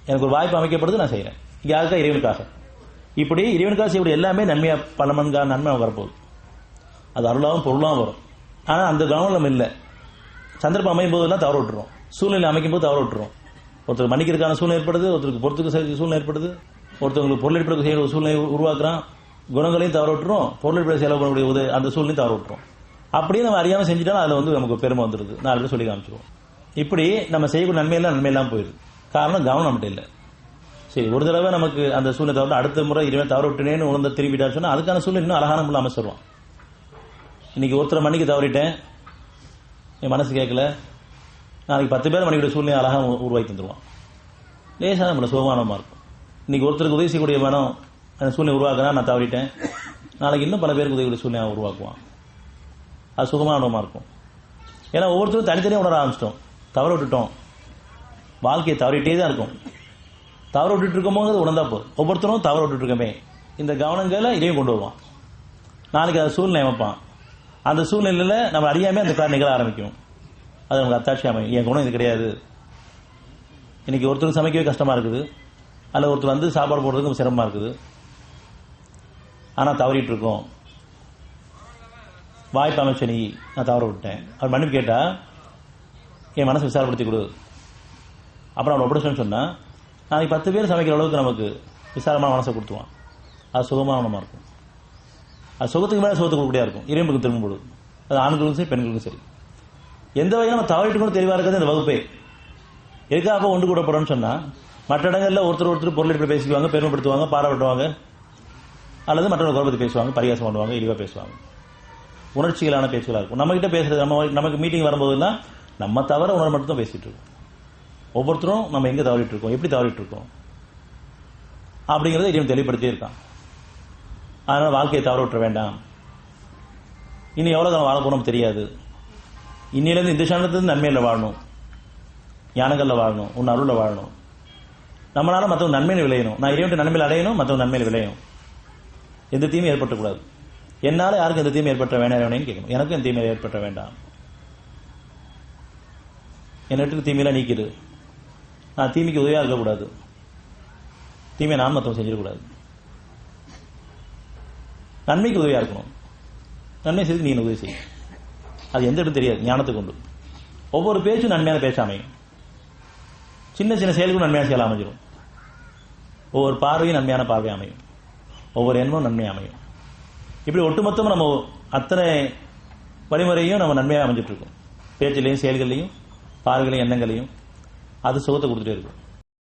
எனக்கு ஒரு வாய்ப்பு அமைக்கப்படுது, நான் செய்யறேன். யாருக்கா? இறைவனுக்காக. இப்படி இறைவனுக்காக செய்யக்கூடிய எல்லாமே நன்மையா பல மண்கார நன்மை வரப்போகுது. அது அருளாவும் பொருளாவும் வரும். ஆனா அந்த கவனம் நம்ம இல்லை. சந்தர்ப்பம் அமையும் போதெல்லாம் தவற விட்டுரும், சூழ்நிலை அமைக்கும் போது தவற விட்டுரும். ஒருத்தருக்கு மன்னிக்கிறதுக்கான சூழ்நிலை ஏற்படுது, ஒருத்தருக்கு பொறுத்துக்கு சூழ்நிலை ஏற்படுது, ஒருத்தவங்களுக்கு பொருள் எடுப்பதற்கு செய்ய ஒரு சூழ்நிலை உருவாக்குறான், குணங்களையும் தவற விட்டுரும், பொருள் எடுப்பதை செலவு பண்ணக்கூடிய அந்த சூழ்நிலையும் தவற விட்டுரும். அப்படியே நம்ம அறியாம செஞ்சுட்டா அதுல வந்து நமக்கு பெருமை வந்துருது, 4 பேர் சொல்லி காமிச்சிருவோம். இப்படி நம்ம செய்யக்கூடிய நன்மையெல்லாம் போயிடுது. காரணம் கவனம் நம்மகிட்ட இல்லை. சரி, ஒரு தடவை நமக்கு அந்த சூழ்நிலை தவிர அடுத்த முறை இறைவன் தவற விட்டுனேன்னு உணர்ந்த திரும்பிட்டான்னு சொன்னா அதுக்கான சூழ்நிலை இன்னும் அழகான முள்ள அமைச்சிருவான். இன்னைக்கு ஒருத்தரை மன்னிக்க தவறிட்டேன், என் மனசு கேட்கல, நாளைக்கு 10 பேர் மன்னிக்கிற சூழ்நிலை அழகாக உருவாக்கி தந்துடுவான். லேசாக நம்மள சுகமானமா இருக்கும். இன்னைக்கு ஒருத்தருக்கு உதவி செய்யக்கூடிய மனம் அந்த சூழ்நிலை உருவாக்குனா நான் தவறிட்டேன், நாளைக்கு இன்னும் பல பேருக்கு உதவி சூழ்நிலை உருவாக்குவான். அது சுகமானமா இருக்கும். ஏன்னா ஒவ்வொருத்தரும் தனித்தனியாக உணர ஆரம்பிச்சிட்டோம், தவற விட்டுட்டோம், வாழ்க்கையை தவறிட்டே தான் இருக்கும். தவற விட்டுட்டு இருக்கோமோங்கிறது உணர்ந்தா போதும். ஒவ்வொருத்தரும் தவற விட்டுட்டு இருக்கமே, இந்த கவனங்களை இதையும் கொண்டு வருவான். நாளைக்கு அந்த சூழ்நிலை அமைப்பான். அந்த சூழ்நிலையில நம்ம அறியாம அந்த காரணம் நிகழ ஆரம்பிக்கும். அது நமக்கு அத்தாட்சி அமையும். என் குணம் இது கிடையாது. இன்னைக்கு ஒருத்தருக்கு சமைக்கவே கஷ்டமா இருக்குது, அல்ல ஒருத்தர் வந்து சாப்பாடு போடுறதுக்கு சிரமமா இருக்குது, ஆனா தவறிட்டு இருக்கோம். வாய்ப்பு அமைச்ச நீ, நான் தவற விட்டேன், அவர் மன்னிப்பு கேட்டா என் மனசு விசாரப்படுத்தி கொடு, அப்புறம் அவனை ஒப்படைச்சோன்னு சொன்னா நாளைக்கு 10 பேர் சமைக்கிற அளவுக்கு நமக்கு விசாரமான மனசை கொடுத்துவான். அது சுகமானமா இருக்கும். அது சுகத்துக்கு மேலே சுகத்துக்கு கொடுக்கக்கூடியா இருக்கும். இறைவனுக்கு திரும்பும்போது அது ஆண்களுக்கும் சரி பெண்களுக்கும் சரி. எந்த வகையில் நம்ம தவறிட்டு கூட தெளிவாக இருக்கிறது இந்த வகுப்பே. எதுக்காக ஒன்று கூடப்படணும்னு சொன்னா மற்ற இடங்களில் ஒருத்தர் பொருள் எடுத்து பேசிக்குவாங்க, பெருமைப்படுத்துவாங்க, பாராட்டுவாங்க, அல்லது மற்றவங்க கௌரவத்தை பேசுவாங்க, பரிகாசம் பண்ணுவாங்க, இழிவா பேசுவாங்க, உணர்ச்சிகளான பேச்சுகளாக இருக்கும். நம்ம கிட்ட பேசுறது நமக்கு மீட்டிங் வரும்போதெல்லாம் நம்ம தவிர உணர்வு மட்டும் தான் பேசிட்டு இருக்கோம். ஒவ்வொருத்தரும் நம்ம எங்க தவறிட்டு இருக்கோம், எப்படி தவறிட்டு இருக்கோம் அப்படிங்கறத இறைவன் தெளிவுபடுத்தியே இருக்கான். அதனால வாழ்க்கையை தவற விட்டுற வேண்டாம். இனி எவ்வளவு நம்ம வாழ போனோம் தெரியாது. இன்னிலிருந்து இந்த சனத்திலிருந்து நன்மையில வாழணும், ஞானங்கள்ல வாழணும், உன் அருள்ல வாழணும். நம்மளால மற்றவங்க நன்மையில விளையணும். நான் இறைவன் நன்மையில அடையணும், மற்றவங்க நன்மையில விளையணும். எந்த தீமையும் ஏற்பட்டக்கூடாது. என்னால யாருக்கும் எந்த தீமை ஏற்பட்ட வேணாம் கேட்கணும். எனக்கும் எந்த தீமையில ஏற்பட்ட வேண்டாம். என்னட்டு தீமையில நீக்கிடு. நான் தீமைக்கு உதவியா இருக்கக்கூடாது, தீமையை நான் மற்றவங்க செஞ்சிடக்கூடாது. நன்மைக்கு உதவியா இருக்கணும். நன்மை செய்து நீ உதவி செய்யும். அது எந்த இடம் தெரியாது, ஞானத்தை கொண்டு. ஒவ்வொரு பேச்சும் நன்மையான பேச்ச அமையும். சின்ன சின்ன செயல்களும் நன்மையான செயல் அமைஞ்சிடும். ஒவ்வொரு பார்வையும் நன்மையான பார்வை அமையும். ஒவ்வொரு எண்ணமும் நன்மை அமையும். இப்படி ஒட்டுமொத்தமும் நம்ம அத்தனை வழிமுறையும் நம்ம நன்மையாக அமைஞ்சிட்டு இருக்கோம். பேச்சிலையும் செயல்களையும் பார்வைகளையும் எண்ணங்களையும் அது சுகத்தை கொடுத்துட்டே இருக்கும்.